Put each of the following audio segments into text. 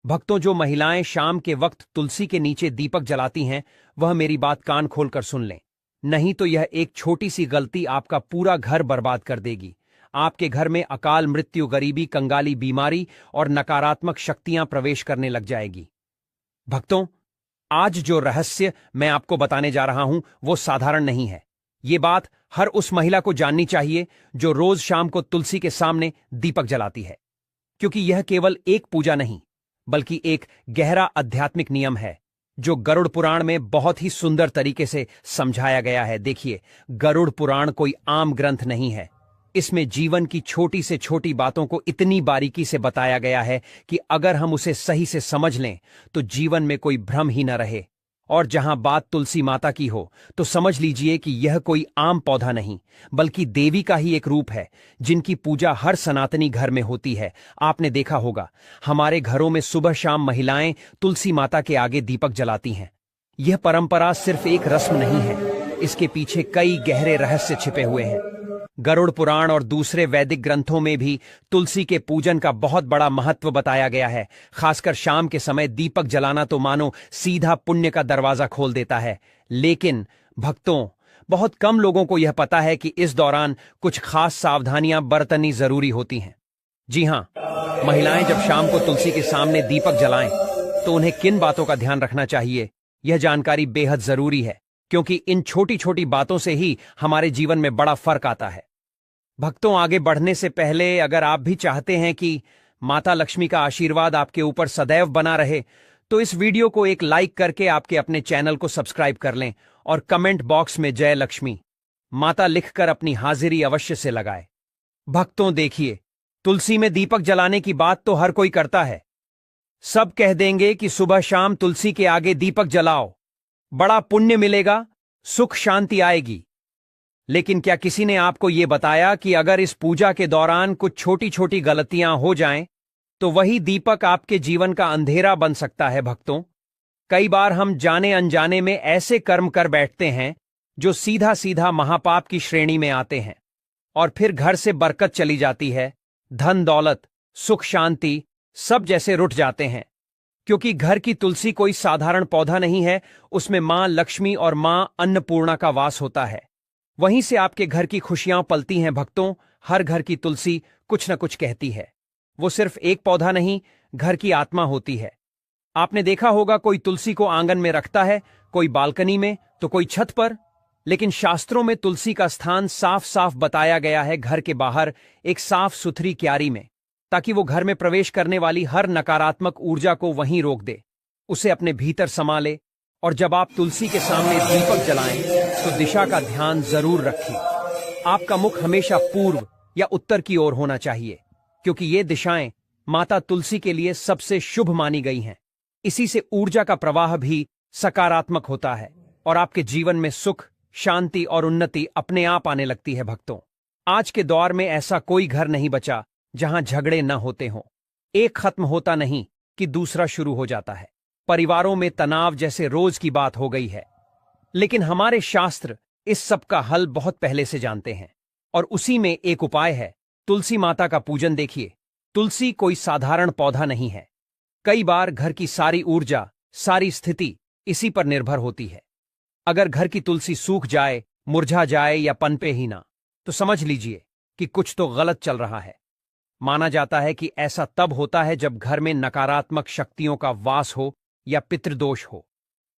भक्तों, जो महिलाएं शाम के वक्त तुलसी के नीचे दीपक जलाती हैं, वह मेरी बात कान खोलकर सुन लें। नहीं तो यह एक छोटी सी गलती आपका पूरा घर बर्बाद कर देगी। आपके घर में अकाल मृत्यु, गरीबी, कंगाली, बीमारी और नकारात्मक शक्तियां प्रवेश करने लग जाएगी। भक्तों, आज जो रहस्य मैं आपको बताने जा रहा हूं वो साधारण नहीं है। ये बात हर उस महिला को जाननी चाहिए जो रोज शाम को तुलसी के सामने दीपक जलाती है, क्योंकि यह केवल एक पूजा नहीं बल्कि एक गहरा आध्यात्मिक नियम है जो गरुड़ पुराण में बहुत ही सुंदर तरीके से समझाया गया है। देखिए, गरुड़ पुराण कोई आम ग्रंथ नहीं है। इसमें जीवन की छोटी से छोटी बातों को इतनी बारीकी से बताया गया है कि अगर हम उसे सही से समझ लें तो जीवन में कोई भ्रम ही न रहे। और जहां बात तुलसी माता की हो तो समझ लीजिए कि यह कोई आम पौधा नहीं बल्कि देवी का ही एक रूप है, जिनकी पूजा हर सनातनी घर में होती है। आपने देखा होगा, हमारे घरों में सुबह शाम महिलाएं तुलसी माता के आगे दीपक जलाती हैं। यह परंपरा सिर्फ एक रस्म नहीं है, इसके पीछे कई गहरे रहस्य छिपे हुए हैं। गरुड़ पुराण और दूसरे वैदिक ग्रंथों में भी तुलसी के पूजन का बहुत बड़ा महत्व बताया गया है। खासकर शाम के समय दीपक जलाना तो मानो सीधा पुण्य का दरवाजा खोल देता है। लेकिन भक्तों, बहुत कम लोगों को यह पता है कि इस दौरान कुछ खास सावधानियां बरतनी जरूरी होती हैं। जी हां, महिलाएं जब शाम को तुलसी के सामने दीपक जलाएं तो उन्हें किन बातों का ध्यान रखना चाहिए, यह जानकारी बेहद जरूरी है, क्योंकि इन छोटी छोटी बातों से ही हमारे जीवन में बड़ा फर्क आता है। भक्तों, आगे बढ़ने से पहले अगर आप भी चाहते हैं कि माता लक्ष्मी का आशीर्वाद आपके ऊपर सदैव बना रहे, तो इस वीडियो को एक लाइक करके आपके अपने चैनल को सब्सक्राइब कर लें और कमेंट बॉक्स में जय लक्ष्मी माता लिखकर अपनी हाजिरी अवश्य से लगाए। भक्तों देखिए, तुलसी में दीपक जलाने की बात तो हर कोई करता है। सब कह देंगे कि सुबह शाम तुलसी के आगे दीपक जलाओ, बड़ा पुण्य मिलेगा, सुख शांति आएगी। लेकिन क्या किसी ने आपको यह बताया कि अगर इस पूजा के दौरान कुछ छोटी छोटी गलतियां हो जाएं, तो वही दीपक आपके जीवन का अंधेरा बन सकता है। भक्तों, कई बार हम जाने अनजाने में ऐसे कर्म कर बैठते हैं जो सीधा सीधा महापाप की श्रेणी में आते हैं, और फिर घर से बरकत चली जाती है, धन दौलत, सुख शांति सब जैसे रुठ जाते हैं। क्योंकि घर की तुलसी कोई साधारण पौधा नहीं है, उसमें मां लक्ष्मी और मां अन्नपूर्णा का वास होता है। वहीं से आपके घर की खुशियां पलती हैं। भक्तों, हर घर की तुलसी कुछ न कुछ कहती है। वो सिर्फ एक पौधा नहीं, घर की आत्मा होती है। आपने देखा होगा, कोई तुलसी को आंगन में रखता है, कोई बालकनी में, तो कोई छत पर। लेकिन शास्त्रों में तुलसी का स्थान साफ साफ बताया गया है, घर के बाहर एक साफ सुथरी क्यारी में, ताकि वो घर में प्रवेश करने वाली हर नकारात्मक ऊर्जा को वहीं रोक दे, उसे अपने भीतर समा ले। और जब आप तुलसी के सामने दीपक जलाएं तो दिशा का ध्यान जरूर रखें। आपका मुख हमेशा पूर्व या उत्तर की ओर होना चाहिए, क्योंकि ये दिशाएं माता तुलसी के लिए सबसे शुभ मानी गई हैं। इसी से ऊर्जा का प्रवाह भी सकारात्मक होता है और आपके जीवन में सुख, शांति और उन्नति अपने आप आने लगती है। भक्तों, आज के दौर में ऐसा कोई घर नहीं बचा जहां झगड़े न होते हों। एक खत्म होता नहीं कि दूसरा शुरू हो जाता है। परिवारों में तनाव जैसे रोज की बात हो गई है। लेकिन हमारे शास्त्र इस सब का हल बहुत पहले से जानते हैं, और उसी में एक उपाय है, तुलसी माता का पूजन। देखिए, तुलसी कोई साधारण पौधा नहीं है। कई बार घर की सारी ऊर्जा, सारी स्थिति इसी पर निर्भर होती है। अगर घर की तुलसी सूख जाए, मुरझा जाए या पनपे ही ना, तो समझ लीजिए कि कुछ तो गलत चल रहा है। माना जाता है कि ऐसा तब होता है जब घर में नकारात्मक शक्तियों का वास हो या पितृदोष हो,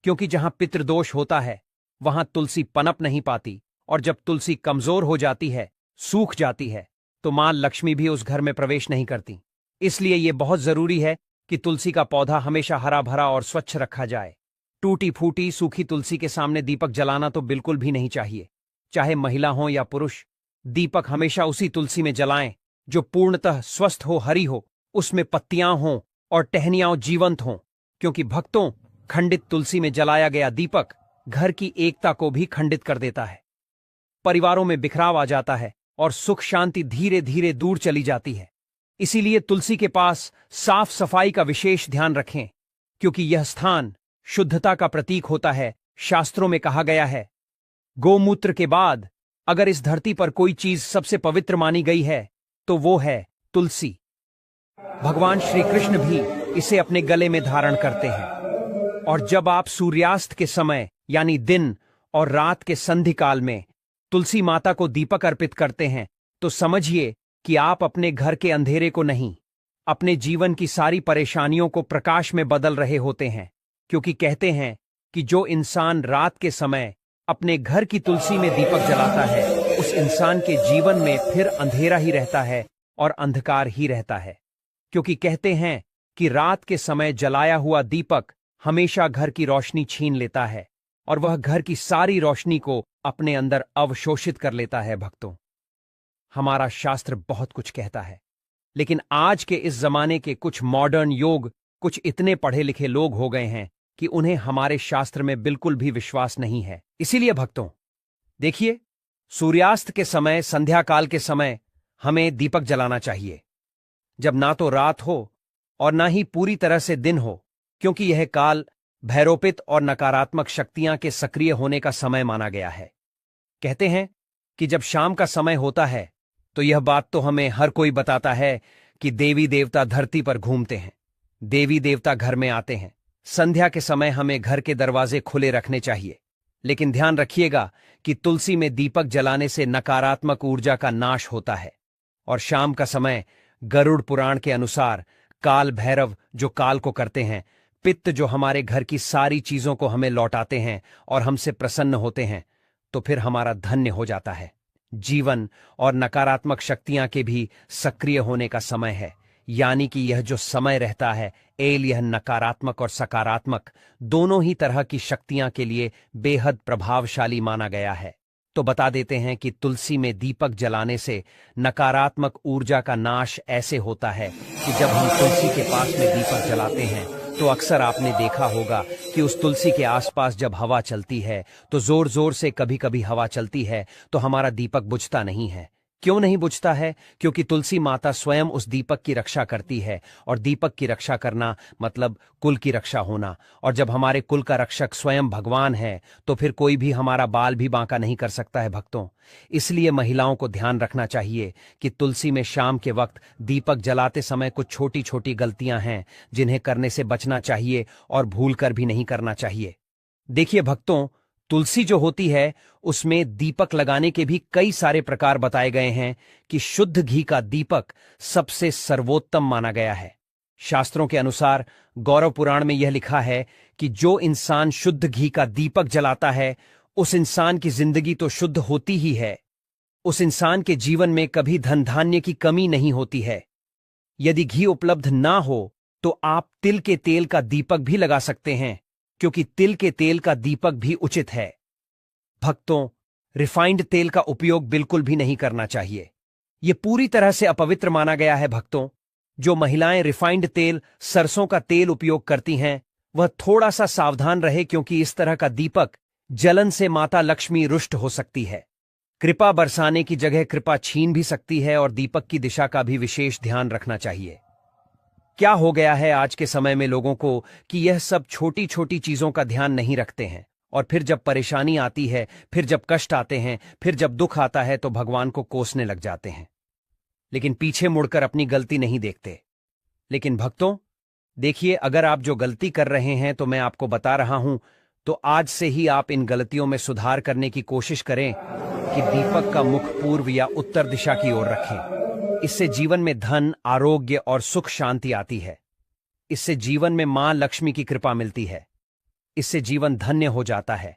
क्योंकि जहां पितृदोष होता है वहां तुलसी पनप नहीं पाती, और जब तुलसी कमजोर हो जाती है, सूख जाती है, तो मां लक्ष्मी भी उस घर में प्रवेश नहीं करती। इसलिए यह बहुत जरूरी है कि तुलसी का पौधा हमेशा हरा भरा और स्वच्छ रखा जाए। टूटी फूटी सूखी तुलसी के सामने दीपक जलाना तो बिल्कुल भी नहीं चाहिए। चाहे महिला हो या पुरुष, दीपक हमेशा उसी तुलसी में जलाएं जो पूर्णतः स्वस्थ हो, हरी हो, उसमें पत्तियां हों और टहनियां जीवंत हों। क्योंकि भक्तों, खंडित तुलसी में जलाया गया दीपक घर की एकता को भी खंडित कर देता है। परिवारों में बिखराव आ जाता है और सुख शांति धीरे धीरे दूर चली जाती है। इसीलिए तुलसी के पास साफ सफाई का विशेष ध्यान रखें, क्योंकि यह स्थान शुद्धता का प्रतीक होता है। शास्त्रों में कहा गया है, गोमूत्र के बाद अगर इस धरती पर कोई चीज सबसे पवित्र मानी गई है तो वो है तुलसी। भगवान श्री कृष्ण भी इसे अपने गले में धारण करते हैं। और जब आप सूर्यास्त के समय यानी दिन और रात के संधि काल में तुलसी माता को दीपक अर्पित करते हैं तो समझिए कि आप अपने घर के अंधेरे को नहीं, अपने जीवन की सारी परेशानियों को प्रकाश में बदल रहे होते हैं। क्योंकि कहते हैं कि जो इंसान रात के समय अपने घर की तुलसी में दीपक जलाता है उस इंसान के जीवन में फिर अंधेरा ही रहता है और अंधकार ही रहता है। क्योंकि कहते हैं कि रात के समय जलाया हुआ दीपक हमेशा घर की रोशनी छीन लेता है और वह घर की सारी रोशनी को अपने अंदर अवशोषित कर लेता है। भक्तों, हमारा शास्त्र बहुत कुछ कहता है, लेकिन आज के इस जमाने के कुछ मॉडर्न योग कुछ इतने पढ़े लिखे लोग हो गए हैं कि उन्हें हमारे शास्त्र में बिल्कुल भी विश्वास नहीं है। इसीलिए भक्तों, देखिए, सूर्यास्त के समय, संध्या काल के समय हमें दीपक जलाना चाहिए, जब ना तो रात हो और ना ही पूरी तरह से दिन हो, क्योंकि यह काल भैरोपित और नकारात्मक शक्तियां के सक्रिय होने का समय माना गया है। कहते हैं कि जब शाम का समय होता है तो यह बात तो हमें हर कोई बताता है कि देवी देवता धरती पर घूमते हैं, देवी देवता घर में आते हैं। संध्या के समय हमें घर के दरवाजे खुले रखने चाहिए, लेकिन ध्यान रखिएगा कि तुलसी में दीपक जलाने से नकारात्मक ऊर्जा का नाश होता है। और शाम का समय गरुड़ पुराण के अनुसार काल भैरव जो काल को करते हैं, पित्त जो हमारे घर की सारी चीजों को हमें लौटाते हैं और हमसे प्रसन्न होते हैं, तो फिर हमारा धन्य हो जाता है। जीवन और नकारात्मक शक्तियां के भी सक्रिय होने का समय है, यानी कि यह जो समय रहता है यह नकारात्मक और सकारात्मक दोनों ही तरह की शक्तियां के लिए बेहद प्रभावशाली माना गया है। तो बता देते हैं कि तुलसी में दीपक जलाने से नकारात्मक ऊर्जा का नाश ऐसे होता है कि जब हम तुलसी के पास में दीपक जलाते हैं तो अक्सर आपने देखा होगा कि उस तुलसी के आसपास जब हवा चलती है तो जोर जोर से कभी कभी हवा चलती है तो हमारा दीपक बुझता नहीं है। क्यों नहीं बुझता है? क्योंकि तुलसी माता स्वयं उस दीपक की रक्षा करती है, और दीपक की रक्षा करना मतलब कुल की रक्षा होना। और जब हमारे कुल का रक्षक स्वयं भगवान है तो फिर कोई भी हमारा बाल भी बांका नहीं कर सकता है। भक्तों, इसलिए महिलाओं को ध्यान रखना चाहिए कि तुलसी में शाम के वक्त दीपक जलाते समय कुछ छोटी छोटी गलतियां हैं जिन्हें करने से बचना चाहिए और भूल कर भी नहीं करना चाहिए। देखिए भक्तों, तुलसी जो होती है उसमें दीपक लगाने के भी कई सारे प्रकार बताए गए हैं कि शुद्ध घी का दीपक सबसे सर्वोत्तम माना गया है। शास्त्रों के अनुसार गौरव पुराण में यह लिखा है कि जो इंसान शुद्ध घी का दीपक जलाता है उस इंसान की जिंदगी तो शुद्ध होती ही है, उस इंसान के जीवन में कभी धन धान्य की कमी नहीं होती है। यदि घी उपलब्ध ना हो तो आप तिल के तेल का दीपक भी लगा सकते हैं, क्योंकि तिल के तेल का दीपक भी उचित है। भक्तों, रिफाइंड तेल का उपयोग बिल्कुल भी नहीं करना चाहिए, यह पूरी तरह से अपवित्र माना गया है। भक्तों, जो महिलाएं रिफाइंड तेल, सरसों का तेल उपयोग करती हैं वह थोड़ा सा सावधान रहे, क्योंकि इस तरह का दीपक जलन से माता लक्ष्मी रुष्ट हो सकती है, कृपा बरसाने की जगह कृपा छीन भी सकती है, और दीपक की दिशा का भी विशेष ध्यान रखना चाहिए। क्या हो गया है आज के समय में लोगों को कि यह सब छोटी छोटी चीजों का ध्यान नहीं रखते हैं, और फिर जब परेशानी आती है, फिर जब कष्ट आते हैं, फिर जब दुख आता है तो भगवान को कोसने लग जाते हैं, लेकिन पीछे मुड़कर अपनी गलती नहीं देखते। लेकिन भक्तों देखिए, अगर आप जो गलती कर रहे हैं तो मैं आपको बता रहा हूं, तो आज से ही आप इन गलतियों में सुधार करने की कोशिश करें कि दीपक का मुख पूर्व या उत्तर दिशा की ओर रखें। इससे जीवन में धन, आरोग्य और सुख शांति आती है। इससे जीवन में मां लक्ष्मी की कृपा मिलती है। इससे जीवन धन्य हो जाता है।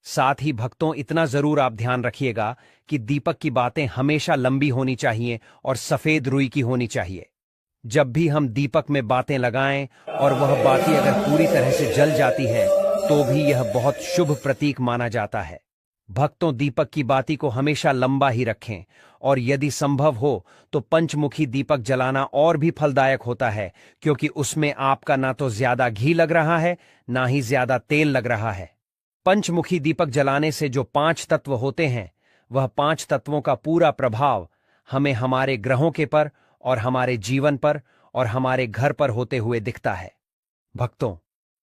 साथ ही भक्तों, इतना जरूर आप ध्यान रखिएगा कि दीपक की बातें हमेशा लंबी होनी चाहिए और सफेद रुई की होनी चाहिए। जब भी हम दीपक में बातें लगाएं और वह बाती अगर पूरी तरह से जल जाती है तो भी यह बहुत शुभ प्रतीक माना जाता है। भक्तों, दीपक की बाती को हमेशा लंबा ही रखें, और यदि संभव हो तो पंचमुखी दीपक जलाना और भी फलदायक होता है, क्योंकि उसमें आपका ना तो ज्यादा घी लग रहा है ना ही ज्यादा तेल लग रहा है। पंचमुखी दीपक जलाने से जो 5 तत्व होते हैं, वह 5 तत्वों का पूरा प्रभाव हमें हमारे ग्रहों के पर और हमारे जीवन पर और हमारे घर पर होते हुए दिखता है। भक्तों,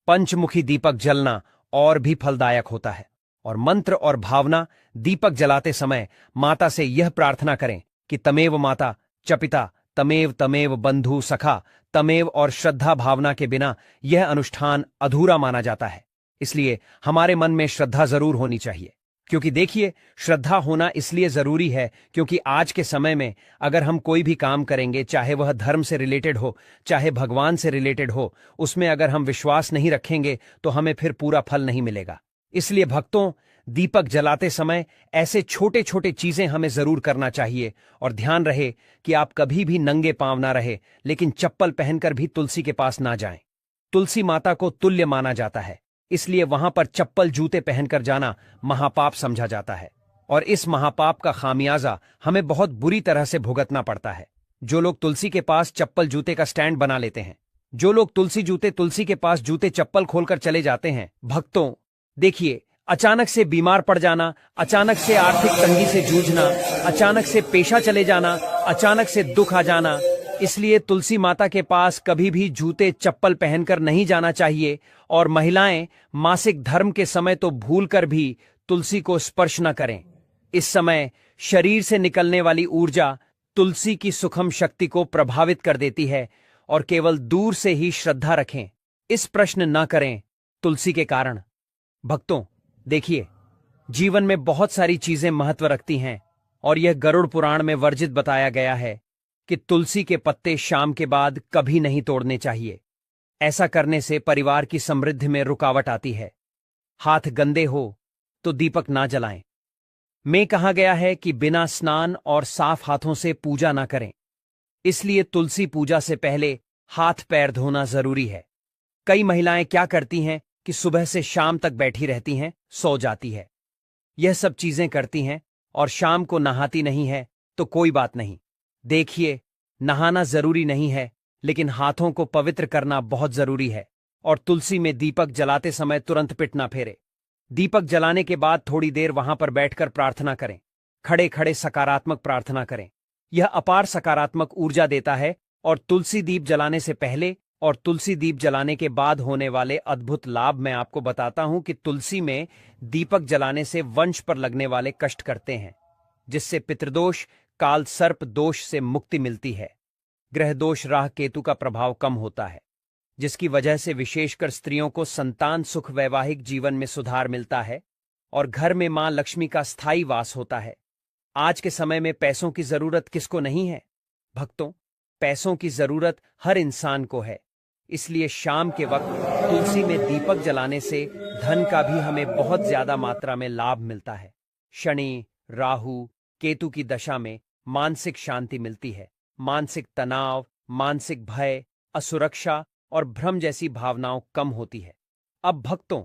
पंचमुखी दीपक जलना और भी फलदायक होता है। और मंत्र और भावना, दीपक जलाते समय माता से यह प्रार्थना करें कि तमेव माता च पिता तमेव तमेव बंधु सखा तमेव और श्रद्धा भावना के बिना यह अनुष्ठान अधूरा माना जाता है। इसलिए हमारे मन में श्रद्धा जरूर होनी चाहिए, क्योंकि देखिए, श्रद्धा होना इसलिए जरूरी है क्योंकि आज के समय में अगर हम कोई भी काम करेंगे, चाहे वह धर्म से रिलेटेड हो, चाहे भगवान से रिलेटेड हो, उसमें अगर हम विश्वास नहीं रखेंगे तो हमें फिर पूरा फल नहीं मिलेगा। इसलिए भक्तों, दीपक जलाते समय ऐसे छोटे छोटे चीजें हमें जरूर करना चाहिए। और ध्यान रहे कि आप कभी भी नंगे पांव ना रहे, लेकिन चप्पल पहनकर भी तुलसी के पास ना जाएं। तुलसी माता को तुल्य माना जाता है, इसलिए वहां पर चप्पल जूते पहनकर जाना महापाप समझा जाता है। और इस महापाप का खामियाजा हमें बहुत बुरी तरह से भुगतना पड़ता है। जो लोग तुलसी के पास चप्पल जूते का स्टैंड बना लेते हैं, जो लोग तुलसी के पास जूते चप्पल खोलकर चले जाते हैं, भक्तों देखिए, अचानक से बीमार पड़ जाना, अचानक से आर्थिक तंगी से जूझना, अचानक से पेशा चले जाना, अचानक से दुख आ जाना। इसलिए तुलसी माता के पास कभी भी जूते चप्पल पहनकर नहीं जाना चाहिए। और महिलाएं मासिक धर्म के समय तो भूलकर भी तुलसी को स्पर्श न करें। इस समय शरीर से निकलने वाली ऊर्जा तुलसी की सुखम शक्ति को प्रभावित कर देती है। और केवल दूर से ही श्रद्धा रखें, इस प्रश्न न करें तुलसी के कारण। भक्तों देखिए, जीवन में बहुत सारी चीजें महत्व रखती हैं, और यह गरुड़ पुराण में वर्जित बताया गया है कि तुलसी के पत्ते शाम के बाद कभी नहीं तोड़ने चाहिए। ऐसा करने से परिवार की समृद्धि में रुकावट आती है। हाथ गंदे हो तो दीपक ना जलाएं। में कहा गया है कि बिना स्नान और साफ हाथों से पूजा ना करें। इसलिए तुलसी पूजा से पहले हाथ पैर धोना जरूरी है। कई महिलाएं क्या करती हैं कि सुबह से शाम तक बैठी रहती हैं, सो जाती है, यह सब चीजें करती हैं और शाम को नहाती नहीं है। तो कोई बात नहीं, देखिए, नहाना जरूरी नहीं है, लेकिन हाथों को पवित्र करना बहुत जरूरी है। और तुलसी में दीपक जलाते समय तुरंत पिट ना फेरे। दीपक जलाने के बाद थोड़ी देर वहां पर बैठकर प्रार्थना करें। खड़े खड़े सकारात्मक प्रार्थना करें, यह अपार सकारात्मक ऊर्जा देता है। और तुलसी दीप जलाने से पहले और तुलसी दीप जलाने के बाद होने वाले अद्भुत लाभ मैं आपको बताता हूं कि तुलसी में दीपक जलाने से वंश पर लगने वाले कष्ट करते हैं, जिससे पितृदोष, काल सर्प दोष से मुक्ति मिलती है। ग्रह दोष, राह केतु का प्रभाव कम होता है, जिसकी वजह से विशेषकर स्त्रियों को संतान सुख, वैवाहिक जीवन में सुधार मिलता है और घर में मां लक्ष्मी का स्थायी वास होता है। आज के समय में पैसों की जरूरत किसको नहीं है भक्तों? पैसों की जरूरत हर इंसान को है। इसलिए शाम के वक्त तुलसी में दीपक जलाने से धन का भी हमें बहुत ज्यादा मात्रा में लाभ मिलता है। शनि, राहु, केतु की दशा में मानसिक शांति मिलती है। मानसिक तनाव, मानसिक भय, असुरक्षा और भ्रम जैसी भावनाओं कम होती है। अब भक्तों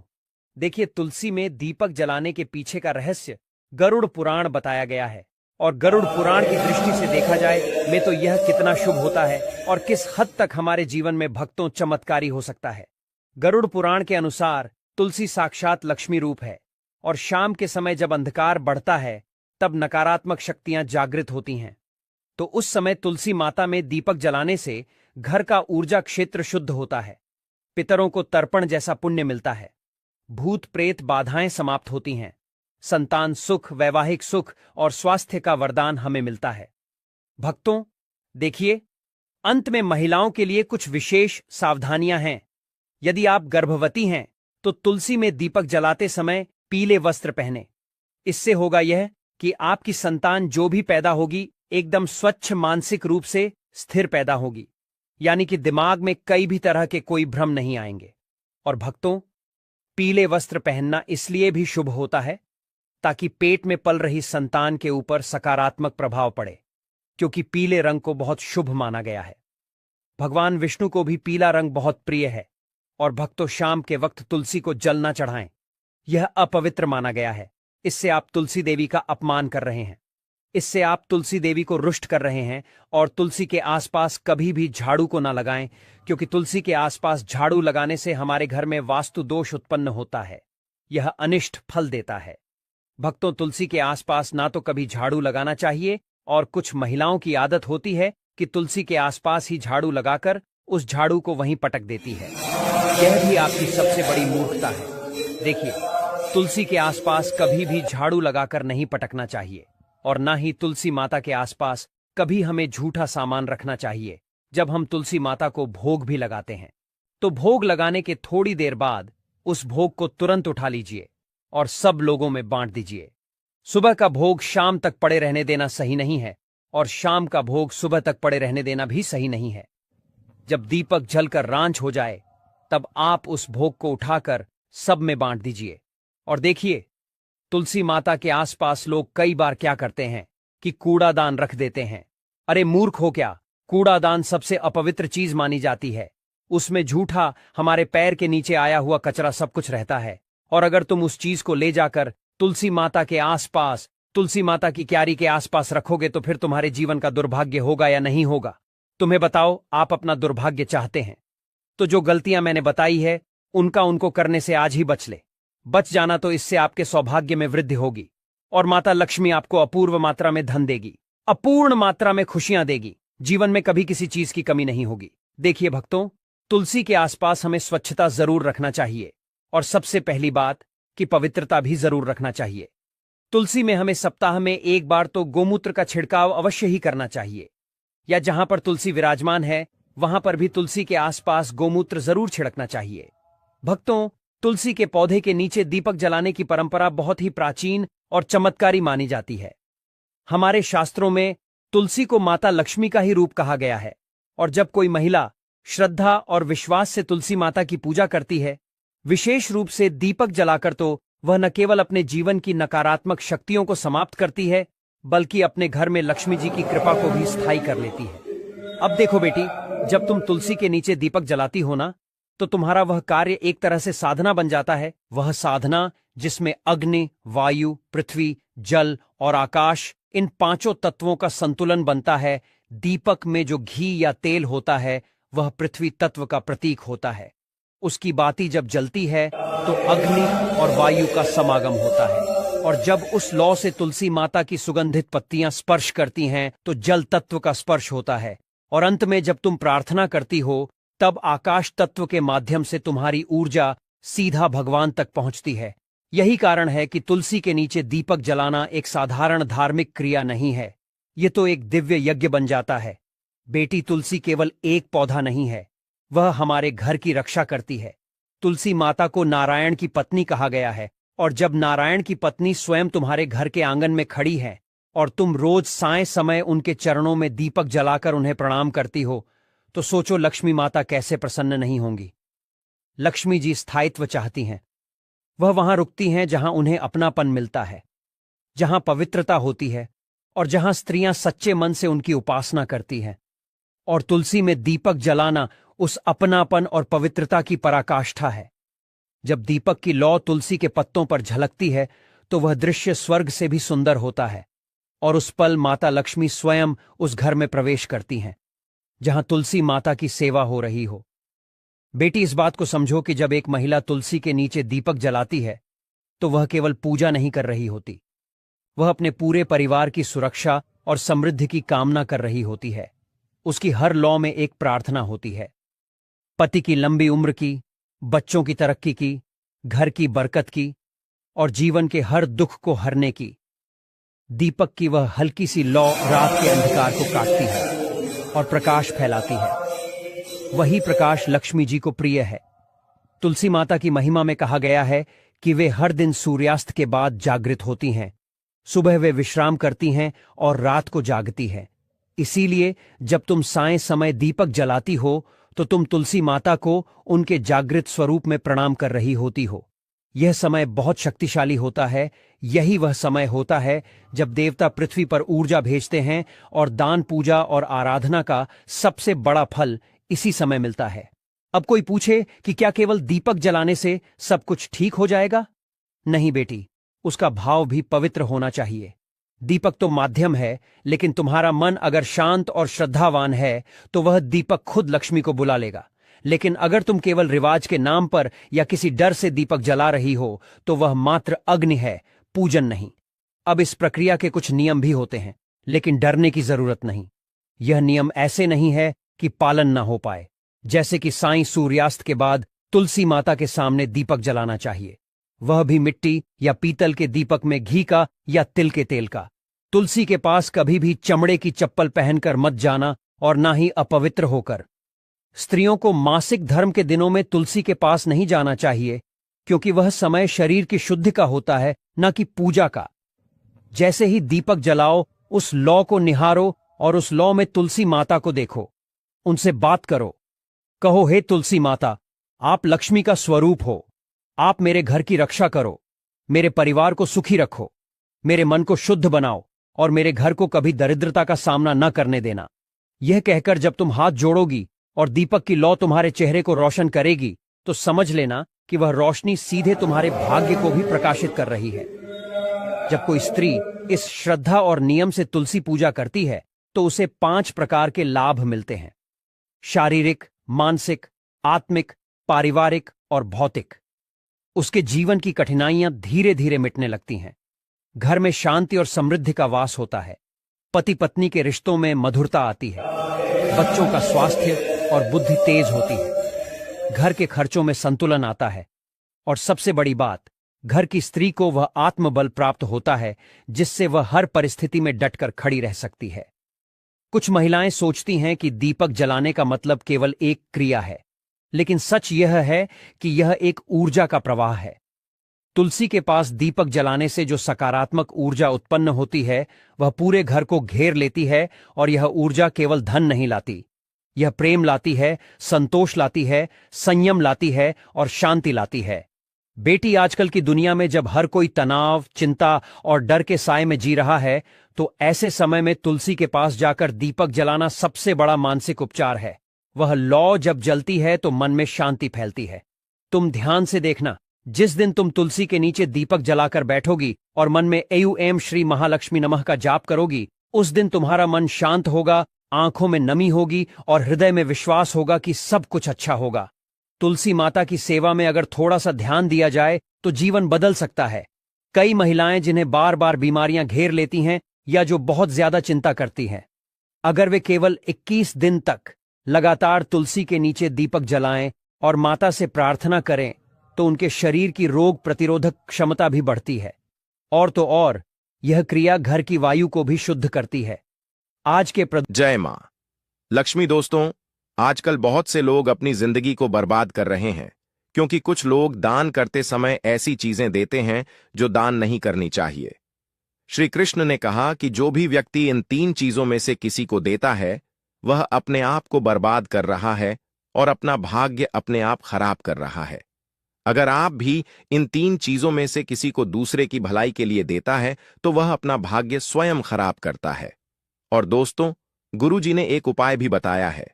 देखिए, तुलसी में दीपक जलाने के पीछे का रहस्य गरुड़ पुराण बताया गया है। और गरुड़ पुराण की दृष्टि से देखा जाए में तो यह कितना शुभ होता है और किस हद तक हमारे जीवन में भक्तों चमत्कारी हो सकता है। गरुड़ पुराण के अनुसार तुलसी साक्षात लक्ष्मी रूप है और शाम के समय जब अंधकार बढ़ता है तब नकारात्मक शक्तियां जागृत होती हैं। तो उस समय तुलसी माता में दीपक जलाने से घर का ऊर्जा क्षेत्र शुद्ध होता है, पितरों को तर्पण जैसा पुण्य मिलता है, भूत प्रेत बाधाएं समाप्त होती हैं, संतान सुख, वैवाहिक सुख और स्वास्थ्य का वरदान हमें मिलता है। भक्तों देखिए, अंत में महिलाओं के लिए कुछ विशेष सावधानियां हैं। यदि आप गर्भवती हैं तो तुलसी में दीपक जलाते समय पीले वस्त्र पहने। इससे होगा यह कि आपकी संतान जो भी पैदा होगी एकदम स्वच्छ, मानसिक रूप से स्थिर पैदा होगी, यानी कि दिमाग में कई भी तरह के कोई भ्रम नहीं आएंगे। और भक्तों, पीले वस्त्र पहनना इसलिए भी शुभ होता है ताकि पेट में पल रही संतान के ऊपर सकारात्मक प्रभाव पड़े, क्योंकि पीले रंग को बहुत शुभ माना गया है। भगवान विष्णु को भी पीला रंग बहुत प्रिय है। और भक्तों, शाम के वक्त तुलसी को जल न चढ़ाएं, यह अपवित्र माना गया है। इससे आप तुलसी देवी का अपमान कर रहे हैं, इससे आप तुलसी देवी को रुष्ट कर रहे हैं। और तुलसी के आसपास कभी भी झाड़ू को ना लगाएं, क्योंकि तुलसी के आसपास झाड़ू लगाने से हमारे घर में वास्तु दोष उत्पन्न होता है, यह अनिष्ट फल देता है। भक्तों, तुलसी के आसपास ना तो कभी झाड़ू लगाना चाहिए, और कुछ महिलाओं की आदत होती है कि तुलसी के आसपास ही झाड़ू लगाकर उस झाड़ू को वहीं पटक देती है। यह भी आपकी सबसे बड़ी मूर्खता है। देखिए, तुलसी के आसपास कभी भी झाड़ू लगाकर नहीं पटकना चाहिए, और ना ही तुलसी माता के आसपास कभी हमें झूठा सामान रखना चाहिए। जब हम तुलसी माता को भोग भी लगाते हैं तो भोग लगाने के थोड़ी देर बाद उस भोग को तुरंत उठा लीजिए और सब लोगों में बांट दीजिए। सुबह का भोग शाम तक पड़े रहने देना सही नहीं है और शाम का भोग सुबह तक पड़े रहने देना भी सही नहीं है। जब दीपक जलकर रांझ हो जाए तब आप उस भोग को उठाकर सब में बांट दीजिए। और देखिए, तुलसी माता के आसपास लोग कई बार क्या करते हैं कि कूड़ादान रख देते हैं। अरे मूर्ख हो क्या, कूड़ादान सबसे अपवित्र चीज मानी जाती है। उसमें झूठा हमारे पैर के नीचे आया हुआ कचरा सब कुछ रहता है। और अगर तुम उस चीज को ले जाकर तुलसी माता के आसपास, तुलसी माता की क्यारी के आसपास रखोगे तो फिर तुम्हारे जीवन का दुर्भाग्य होगा या नहीं होगा? तुम्हें बताओ, आप अपना दुर्भाग्य चाहते हैं तो जो गलतियां मैंने बताई है उनको करने से आज ही बच ले। बच जाना तो इससे आपके सौभाग्य में वृद्धि होगी और माता लक्ष्मी आपको अपूर्व मात्रा में धन देगी, अपूर्ण मात्रा में खुशियां देगी। जीवन में कभी किसी चीज की कमी नहीं होगी। देखिए भक्तों, तुलसी के आसपास हमें स्वच्छता जरूर रखना चाहिए और सबसे पहली बात कि पवित्रता भी जरूर रखना चाहिए। तुलसी में हमें सप्ताह में एक बार तो गोमूत्र का छिड़काव अवश्य ही करना चाहिए, या जहां पर तुलसी विराजमान है वहां पर भी तुलसी के आसपास गोमूत्र जरूर छिड़कना चाहिए। भक्तों, तुलसी के पौधे के नीचे दीपक जलाने की परंपरा बहुत ही प्राचीन और चमत्कारी मानी जाती है। हमारे शास्त्रों में तुलसी को माता लक्ष्मी का ही रूप कहा गया है और जब कोई महिला श्रद्धा और विश्वास से तुलसी माता की पूजा करती है, विशेष रूप से दीपक जलाकर, तो वह न केवल अपने जीवन की नकारात्मक शक्तियों को समाप्त करती है बल्कि अपने घर में लक्ष्मी जी की कृपा को भी स्थायी कर लेती है। अब देखो बेटी, जब तुम तुलसी के नीचे दीपक जलाती हो ना, तो तुम्हारा वह कार्य एक तरह से साधना बन जाता है। वह साधना जिसमें अग्नि, वायु, पृथ्वी, जल और आकाश, इन पांचों तत्वों का संतुलन बनता है। दीपक में जो घी या तेल होता है वह पृथ्वी तत्व का प्रतीक होता है। उसकी बाती जब जलती है तो अग्नि और वायु का समागम होता है और जब उस लौ से तुलसी माता की सुगंधित पत्तियां स्पर्श करती हैं तो जल तत्व का स्पर्श होता है। और अंत में जब तुम प्रार्थना करती हो तब आकाश तत्व के माध्यम से तुम्हारी ऊर्जा सीधा भगवान तक पहुंचती है। यही कारण है कि तुलसी के नीचे दीपक जलाना एक साधारण धार्मिक क्रिया नहीं है, ये तो एक दिव्य यज्ञ बन जाता है। बेटी, तुलसी केवल एक पौधा नहीं है, वह हमारे घर की रक्षा करती है। तुलसी माता को नारायण की पत्नी कहा गया है और जब नारायण की पत्नी स्वयं तुम्हारे घर के आंगन में खड़ी है और तुम रोज साय समय उनके चरणों में दीपक जलाकर उन्हें प्रणाम करती हो, तो सोचो लक्ष्मी माता कैसे प्रसन्न नहीं होंगी। लक्ष्मी जी स्थायित्व चाहती हैं। वह वहां रुकती हैं जहां उन्हें अपनापन मिलता है, जहां पवित्रता होती है और जहां स्त्रियां सच्चे मन से उनकी उपासना करती हैं। और तुलसी में दीपक जलाना उस अपनापन और पवित्रता की पराकाष्ठा है। जब दीपक की लौ तुलसी के पत्तों पर झलकती है तो वह दृश्य स्वर्ग से भी सुंदर होता है और उस पल माता लक्ष्मी स्वयं उस घर में प्रवेश करती हैं जहां तुलसी माता की सेवा हो रही हो। बेटी, इस बात को समझो कि जब एक महिला तुलसी के नीचे दीपक जलाती है तो वह केवल पूजा नहीं कर रही होती, वह अपने पूरे परिवार की सुरक्षा और समृद्धि की कामना कर रही होती है। उसकी हर लौ में एक प्रार्थना होती है, पति की लंबी उम्र की, बच्चों की तरक्की की, घर की बरकत की और जीवन के हर दुख को हरने की। दीपक की वह हल्की सी लौ रात के अंधकार को काटती है और प्रकाश फैलाती है। वही प्रकाश लक्ष्मी जी को प्रिय है। तुलसी माता की महिमा में कहा गया है कि वे हर दिन सूर्यास्त के बाद जागृत होती हैं। सुबह वे विश्राम करती हैं और रात को जागती हैं। इसीलिए जब तुम साय समय दीपक जलाती हो तो तुम तुलसी माता को उनके जागृत स्वरूप में प्रणाम कर रही होती हो। यह समय बहुत शक्तिशाली होता है। यही वह समय होता है जब देवता पृथ्वी पर ऊर्जा भेजते हैं और दान, पूजा और आराधना का सबसे बड़ा फल इसी समय मिलता है। अब कोई पूछे कि क्या केवल दीपक जलाने से सब कुछ ठीक हो जाएगा? नहीं बेटी, उसका भाव भी पवित्र होना चाहिए। दीपक तो माध्यम है, लेकिन तुम्हारा मन अगर शांत और श्रद्धावान है तो वह दीपक खुद लक्ष्मी को बुला लेगा। लेकिन अगर तुम केवल रिवाज के नाम पर या किसी डर से दीपक जला रही हो तो वह मात्र अग्नि है, पूजन नहीं। अब इस प्रक्रिया के कुछ नियम भी होते हैं, लेकिन डरने की जरूरत नहीं। यह नियम ऐसे नहीं है कि पालन ना हो पाए। जैसे कि साईं सूर्यास्त के बाद तुलसी माता के सामने दीपक जलाना चाहिए, वह भी मिट्टी या पीतल के दीपक में घी का या तिल के तेल का। तुलसी के पास कभी भी चमड़े की चप्पल पहनकर मत जाना और ना ही अपवित्र होकर। स्त्रियों को मासिक धर्म के दिनों में तुलसी के पास नहीं जाना चाहिए, क्योंकि वह समय शरीर की शुद्धि का होता है, न कि पूजा का। जैसे ही दीपक जलाओ, उस लौ को निहारो और उस लौ में तुलसी माता को देखो। उनसे बात करो। कहो, हे तुलसी माता, आप लक्ष्मी का स्वरूप हो। आप मेरे घर की रक्षा करो, मेरे परिवार को सुखी रखो, मेरे मन को शुद्ध बनाओ और मेरे घर को कभी दरिद्रता का सामना न करने देना। यह कहकर जब तुम हाथ जोड़ोगी और दीपक की लौ तुम्हारे चेहरे को रोशन करेगी, तो समझ लेना कि वह रोशनी सीधे तुम्हारे भाग्य को भी प्रकाशित कर रही है। जब कोई स्त्री इस श्रद्धा और नियम से तुलसी पूजा करती है, तो उसे 5 प्रकार के लाभ मिलते हैं: शारीरिक, मानसिक, आत्मिक, पारिवारिक और भौतिक। उसके जीवन की कठिनाइयां धीरे धीरे मिटने लगती हैं। घर में शांति और समृद्धि का वास होता है। पति पत्नी के रिश्तों में मधुरता आती है। बच्चों का स्वास्थ्य और बुद्धि तेज होती है। घर के खर्चों में संतुलन आता है। और सबसे बड़ी बात, घर की स्त्री को वह आत्मबल प्राप्त होता है जिससे वह हर परिस्थिति में डटकर खड़ी रह सकती है। कुछ महिलाएं सोचती हैं कि दीपक जलाने का मतलब केवल एक क्रिया है, लेकिन सच यह है कि यह एक ऊर्जा का प्रवाह है। तुलसी के पास दीपक जलाने से जो सकारात्मक ऊर्जा उत्पन्न होती है, वह पूरे घर को घेर लेती है। और यह ऊर्जा केवल धन नहीं लाती, यह प्रेम लाती है, संतोष लाती है, संयम लाती है और शांति लाती है। बेटी, आजकल की दुनिया में जब हर कोई तनाव, चिंता और डर के साए में जी रहा है, तो ऐसे समय में तुलसी के पास जाकर दीपक जलाना सबसे बड़ा मानसिक उपचार है। वह लौ जब जलती है तो मन में शांति फैलती है। तुम ध्यान से देखना, जिस दिन तुम तुलसी के नीचे दीपक जलाकर बैठोगी और मन में एयू श्री महालक्ष्मी नमः का जाप करोगी, उस दिन तुम्हारा मन शांत होगा, आंखों में नमी होगी और हृदय में विश्वास होगा कि सब कुछ अच्छा होगा। तुलसी माता की सेवा में अगर थोड़ा सा ध्यान दिया जाए तो जीवन बदल सकता है। कई महिलाएं जिन्हें बार बार बीमारियां घेर लेती हैं या जो बहुत ज्यादा चिंता करती हैं, अगर वे केवल 21 दिन तक लगातार तुलसी के नीचे दीपक जलाएं और माता से प्रार्थना करें, तो उनके शरीर की रोग प्रतिरोधक क्षमता भी बढ़ती है। और तो और, यह क्रिया घर की वायु को भी शुद्ध करती है। आज के जय मां लक्ष्मी। दोस्तों, आजकल बहुत से लोग अपनी जिंदगी को बर्बाद कर रहे हैं, क्योंकि कुछ लोग दान करते समय ऐसी चीजें देते हैं जो दान नहीं करनी चाहिए। श्री कृष्ण ने कहा कि जो भी व्यक्ति इन 3 चीजों में से किसी को देता है, वह अपने आप को बर्बाद कर रहा है और अपना भाग्य अपने आप खराब कर रहा है। अगर आप भी इन 3 चीजों में से किसी को दूसरे की भलाई के लिए देता है, तो वह अपना भाग्य स्वयं खराब करता है। और दोस्तों, गुरुजी ने एक उपाय भी बताया है।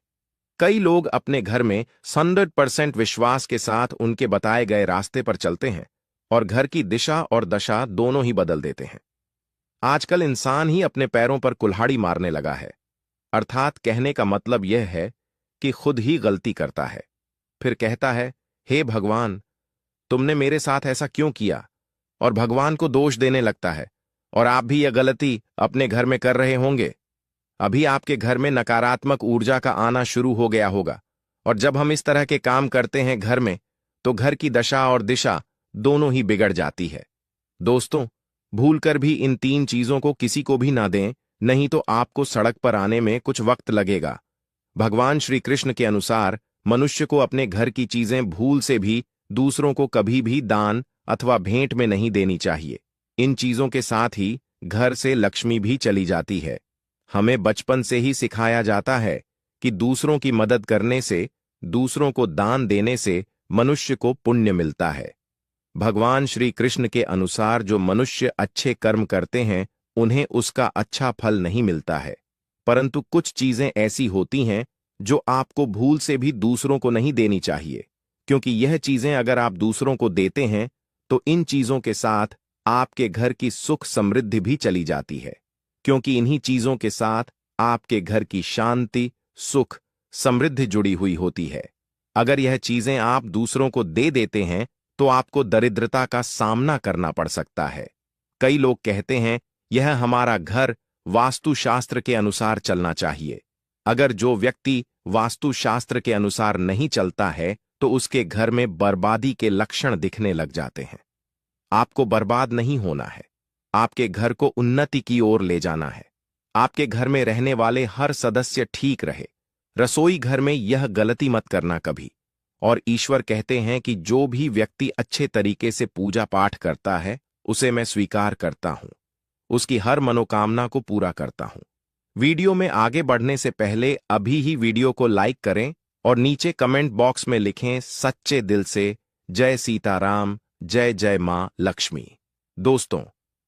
कई लोग अपने घर में 100% विश्वास के साथ उनके बताए गए रास्ते पर चलते हैं और घर की दिशा और दशा दोनों ही बदल देते हैं। आजकल इंसान ही अपने पैरों पर कुल्हाड़ी मारने लगा है। अर्थात कहने का मतलब यह है कि खुद ही गलती करता है, फिर कहता है, हे भगवान, तुमने मेरे साथ ऐसा क्यों किया, और भगवान को दोष देने लगता है। और आप भी यह गलती अपने घर में कर रहे होंगे। अभी आपके घर में नकारात्मक ऊर्जा का आना शुरू हो गया होगा, और जब हम इस तरह के काम करते हैं घर में, तो घर की दशा और दिशा दोनों ही बिगड़ जाती है। दोस्तों, भूलकर भी इन 3 चीजों को किसी को भी ना दें, नहीं तो आपको सड़क पर आने में कुछ वक्त लगेगा। भगवान श्री कृष्ण के अनुसार मनुष्य को अपने घर की चीजें भूल से भी दूसरों को कभी भी दान अथवा भेंट में नहीं देनी चाहिए। इन चीजों के साथ ही घर से लक्ष्मी भी चली जाती है। हमें बचपन से ही सिखाया जाता है कि दूसरों की मदद करने से, दूसरों को दान देने से मनुष्य को पुण्य मिलता है। भगवान श्री कृष्ण के अनुसार जो मनुष्य अच्छे कर्म करते हैं, उन्हें उसका अच्छा फल नहीं मिलता है, परंतु कुछ चीजें ऐसी होती हैं जो आपको भूल से भी दूसरों को नहीं देनी चाहिए, क्योंकि यह चीजें अगर आप दूसरों को देते हैं, तो इन चीजों के साथ आपके घर की सुख समृद्धि भी चली जाती है, क्योंकि इन्हीं चीजों के साथ आपके घर की शांति, सुख, समृद्धि जुड़ी हुई होती है। अगर यह चीजें आप दूसरों को दे देते हैं, तो आपको दरिद्रता का सामना करना पड़ सकता है। कई लोग कहते हैं, यह हमारा घर वास्तुशास्त्र के अनुसार चलना चाहिए। अगर जो व्यक्ति वास्तुशास्त्र के अनुसार नहीं चलता है, तो उसके घर में बर्बादी के लक्षण दिखने लग जाते हैं। आपको बर्बाद नहीं होना है, आपके घर को उन्नति की ओर ले जाना है। आपके घर में रहने वाले हर सदस्य ठीक रहे। रसोई घर में यह गलती मत करना कभी। और ईश्वर कहते हैं कि जो भी व्यक्ति अच्छे तरीके से पूजा पाठ करता है उसे मैं स्वीकार करता हूं, उसकी हर मनोकामना को पूरा करता हूं। वीडियो में आगे बढ़ने से पहले अभी ही वीडियो को लाइक करें और नीचे कमेंट बॉक्स में लिखें सच्चे दिल से जय सीताराम, जय जय मां लक्ष्मी। दोस्तों,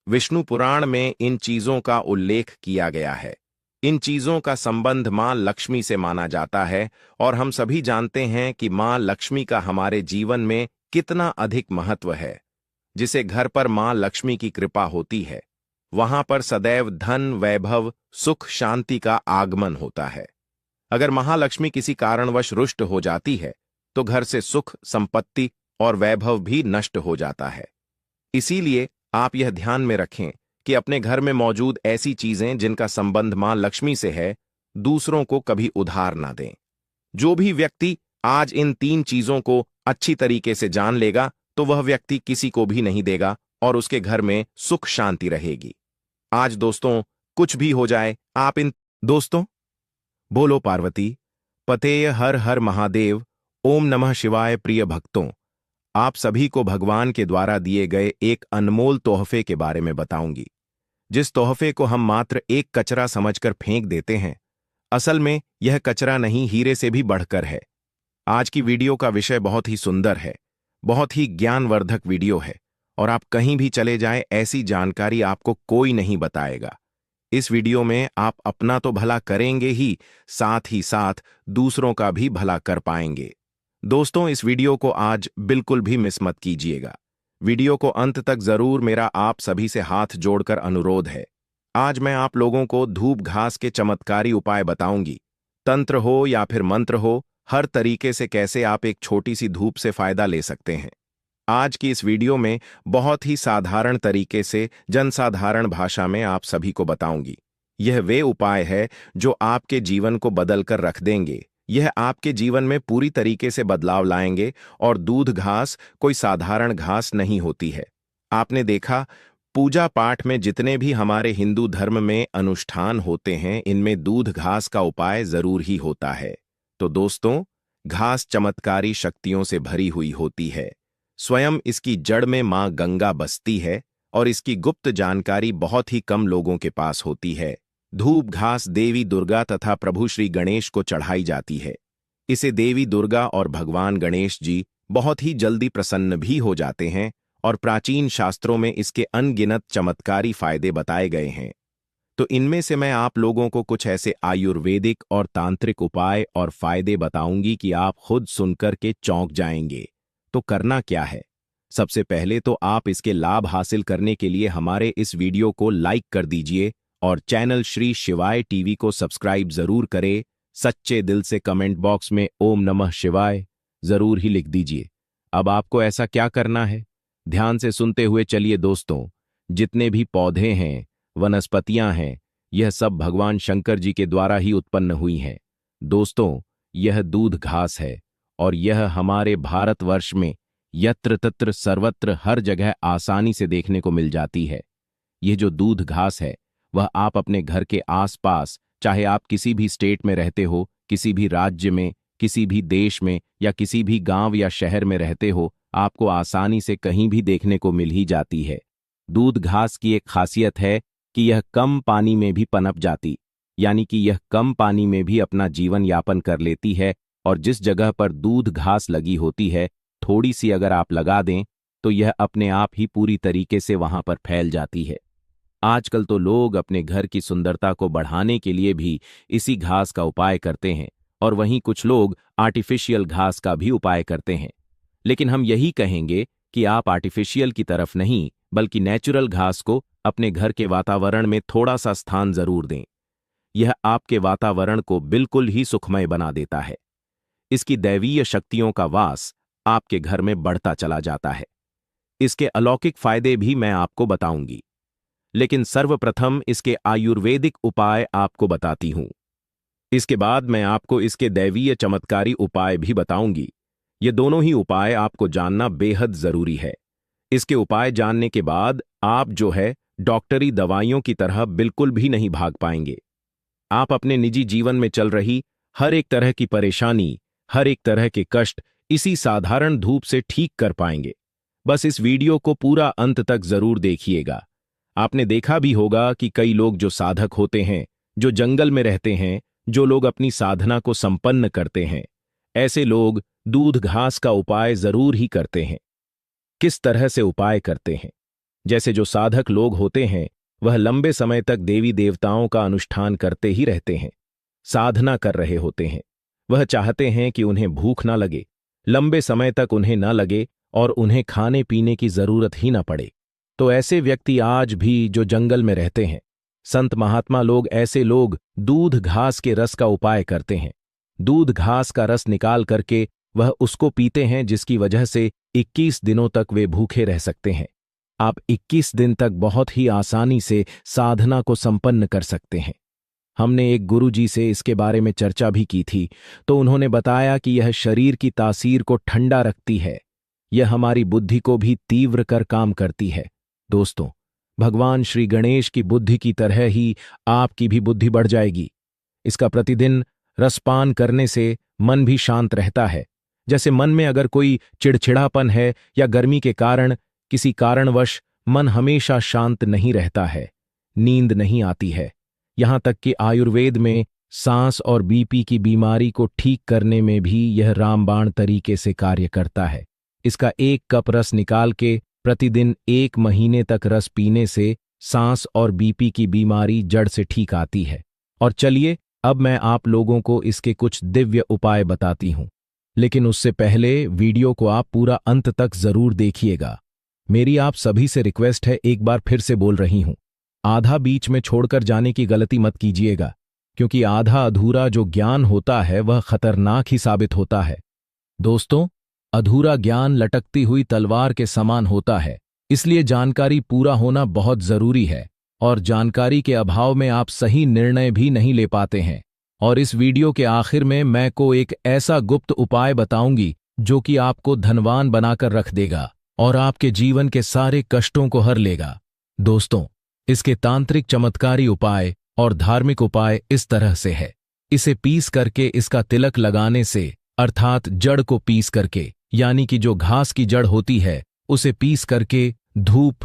विष्णु पुराण में इन चीजों का उल्लेख किया गया है। इन चीजों का संबंध मां लक्ष्मी से माना जाता है और हम सभी जानते हैं कि मां लक्ष्मी का हमारे जीवन में कितना अधिक महत्व है। जिसे घर पर मां लक्ष्मी की कृपा होती है वहां पर सदैव धन, वैभव, सुख, शांति का आगमन होता है। अगर महालक्ष्मी किसी कारणवश रुष्ट हो जाती है तो घर से सुख, संपत्ति और वैभव भी नष्ट हो जाता है। इसीलिए आप यह ध्यान में रखें कि अपने घर में मौजूद ऐसी चीजें जिनका संबंध मां लक्ष्मी से है, दूसरों को कभी उधार ना दें। जो भी व्यक्ति आज इन 3 चीजों को अच्छी तरीके से जान लेगा तो वह व्यक्ति किसी को भी नहीं देगा और उसके घर में सुख शांति रहेगी। आज दोस्तों, कुछ भी हो जाए, आप इन दोस्तों बोलो पार्वती पतेय हर हर महादेव, ओम नमः शिवाय। प्रिय भक्तों, आप सभी को भगवान के द्वारा दिए गए एक अनमोल तोहफे के बारे में बताऊंगी। जिस तोहफे को हम मात्र एक कचरा समझकर फेंक देते हैं, असल में यह कचरा नहीं, हीरे से भी बढ़कर है। आज की वीडियो का विषय बहुत ही सुंदर है, बहुत ही ज्ञानवर्धक वीडियो है और आप कहीं भी चले जाएं ऐसी जानकारी आपको कोई नहीं बताएगा। इस वीडियो में आप अपना तो भला करेंगे ही साथ दूसरों का भी भला कर पाएंगे। दोस्तों, इस वीडियो को आज बिल्कुल भी मिस मत कीजिएगा। वीडियो को अंत तक जरूर मेरा आप सभी से हाथ जोड़कर अनुरोध है। आज मैं आप लोगों को धूप घास के चमत्कारी उपाय बताऊंगी। तंत्र हो या फिर मंत्र हो, हर तरीके से कैसे आप एक छोटी सी धूप से फायदा ले सकते हैं। आज की इस वीडियो में बहुत ही साधारण तरीके से जनसाधारण भाषा में आप सभी को बताऊंगी। यह वे उपाय है जो आपके जीवन को बदल कर रख देंगे। यह आपके जीवन में पूरी तरीके से बदलाव लाएंगे। और दूध घास कोई साधारण घास नहीं होती है। आपने देखा, पूजा पाठ में जितने भी हमारे हिंदू धर्म में अनुष्ठान होते हैं, इनमें दूध घास का उपाय जरूर ही होता है। तो दोस्तों, घास चमत्कारी शक्तियों से भरी हुई होती है। स्वयं इसकी जड़ में मां गंगा बसती है और इसकी गुप्त जानकारी बहुत ही कम लोगों के पास होती है। धूप घास देवी दुर्गा तथा प्रभु श्री गणेश को चढ़ाई जाती है। इसे देवी दुर्गा और भगवान गणेश जी बहुत ही जल्दी प्रसन्न भी हो जाते हैं और प्राचीन शास्त्रों में इसके अनगिनत चमत्कारी फायदे बताए गए हैं। तो इनमें से मैं आप लोगों को कुछ ऐसे आयुर्वेदिक और तांत्रिक उपाय और फायदे बताऊंगी कि आप खुद सुनकर के चौंक जाएंगे। तो करना क्या है? सबसे पहले तो आप इसके लाभ हासिल करने के लिए हमारे इस वीडियो को लाइक कर दीजिए और चैनल श्री शिवाय टीवी को सब्सक्राइब जरूर करें। सच्चे दिल से कमेंट बॉक्स में ओम नमः शिवाय जरूर ही लिख दीजिए। अब आपको ऐसा क्या करना है, ध्यान से सुनते हुए चलिए। दोस्तों, जितने भी पौधे हैं, वनस्पतियां हैं, यह सब भगवान शंकर जी के द्वारा ही उत्पन्न हुई हैं। दोस्तों, यह दूध घास है और यह हमारे भारतवर्ष में यत्र तत्र सर्वत्र हर जगह आसानी से देखने को मिल जाती है। यह जो दूध घास है वह आप अपने घर के आसपास, चाहे आप किसी भी स्टेट में रहते हो, किसी भी राज्य में, किसी भी देश में या किसी भी गांव या शहर में रहते हो, आपको आसानी से कहीं भी देखने को मिल ही जाती है। दूध घास की एक खासियत है कि यह कम पानी में भी पनप जाती, यानी कि यह कम पानी में भी अपना जीवन यापन कर लेती है। और जिस जगह पर दूध घास लगी होती है, थोड़ी सी अगर आप लगा दें तो यह अपने आप ही पूरी तरीके से वहां पर फैल जाती है। आजकल तो लोग अपने घर की सुंदरता को बढ़ाने के लिए भी इसी घास का उपाय करते हैं और वहीं कुछ लोग आर्टिफिशियल घास का भी उपाय करते हैं। लेकिन हम यही कहेंगे कि आप आर्टिफिशियल की तरफ नहीं बल्कि नेचुरल घास को अपने घर के वातावरण में थोड़ा सा स्थान जरूर दें। यह आपके वातावरण को बिल्कुल ही सुखमय बना देता है। इसकी दैवीय शक्तियों का वास आपके घर में बढ़ता चला जाता है। इसके अलौकिक फायदे भी मैं आपको बताऊंगी, लेकिन सर्वप्रथम इसके आयुर्वेदिक उपाय आपको बताती हूं। इसके बाद मैं आपको इसके दैवीय चमत्कारी उपाय भी बताऊंगी। ये दोनों ही उपाय आपको जानना बेहद जरूरी है। इसके उपाय जानने के बाद आप जो है डॉक्टरी दवाइयों की तरह बिल्कुल भी नहीं भाग पाएंगे। आप अपने निजी जीवन में चल रही हर एक तरह की परेशानी, हर एक तरह के कष्ट इसी साधारण धूप से ठीक कर पाएंगे। बस इस वीडियो को पूरा अंत तक जरूर देखिएगा। आपने देखा भी होगा कि कई लोग जो साधक होते हैं, जो जंगल में रहते हैं, जो लोग अपनी साधना को संपन्न करते हैं, ऐसे लोग दूध घास का उपाय जरूर ही करते हैं। किस तरह से उपाय करते हैं? जैसे जो साधक लोग होते हैं वह लंबे समय तक देवी देवताओं का अनुष्ठान करते ही रहते हैं, साधना कर रहे होते हैं। वह चाहते हैं कि उन्हें भूख ना लगे, लंबे समय तक उन्हें ना लगे और उन्हें खाने पीने की जरूरत ही ना पड़े। तो ऐसे व्यक्ति आज भी जो जंगल में रहते हैं, संत महात्मा लोग, ऐसे लोग दूध घास के रस का उपाय करते हैं। दूध घास का रस निकाल करके वह उसको पीते हैं, जिसकी वजह से 21 दिनों तक वे भूखे रह सकते हैं। आप 21 दिन तक बहुत ही आसानी से साधना को संपन्न कर सकते हैं। हमने एक गुरुजी से इसके बारे में चर्चा भी की थी, तो उन्होंने बताया कि यह शरीर की तासीर को ठंडा रखती है, यह हमारी बुद्धि को भी तीव्र कर काम करती है। दोस्तों, भगवान श्री गणेश की बुद्धि की तरह ही आपकी भी बुद्धि बढ़ जाएगी। इसका प्रतिदिन रसपान करने से मन भी शांत रहता है। जैसे मन में अगर कोई चिड़चिड़ापन है या गर्मी के कारण किसी कारणवश मन हमेशा शांत नहीं रहता है, नींद नहीं आती है, यहां तक कि आयुर्वेद में सांस और बीपी की बीमारी को ठीक करने में भी यह रामबाण तरीके से कार्य करता है। इसका 1 कप रस निकाल के प्रतिदिन 1 महीने तक रस पीने से सांस और बीपी की बीमारी जड़ से ठीक आती है। और चलिए अब मैं आप लोगों को इसके कुछ दिव्य उपाय बताती हूं, लेकिन उससे पहले वीडियो को आप पूरा अंत तक जरूर देखिएगा। मेरी आप सभी से रिक्वेस्ट है, एक बार फिर से बोल रही हूं, आधा बीच में छोड़कर जाने की गलती मत कीजिएगा, क्योंकि आधा अधूरा जो ज्ञान होता है वह खतरनाक ही साबित होता है। दोस्तों, अधूरा ज्ञान लटकती हुई तलवार के समान होता है, इसलिए जानकारी पूरा होना बहुत जरूरी है, और जानकारी के अभाव में आप सही निर्णय भी नहीं ले पाते हैं। और इस वीडियो के आखिर में मैं को एक ऐसा गुप्त उपाय बताऊंगी जो कि आपको धनवान बनाकर रख देगा और आपके जीवन के सारे कष्टों को हर लेगा। दोस्तों, इसके तांत्रिक चमत्कारी उपाय और धार्मिक उपाय इस तरह से है। इसे पीस करके इसका तिलक लगाने से, अर्थात जड़ को पीस करके, यानी कि जो घास की जड़ होती है उसे पीस करके धूप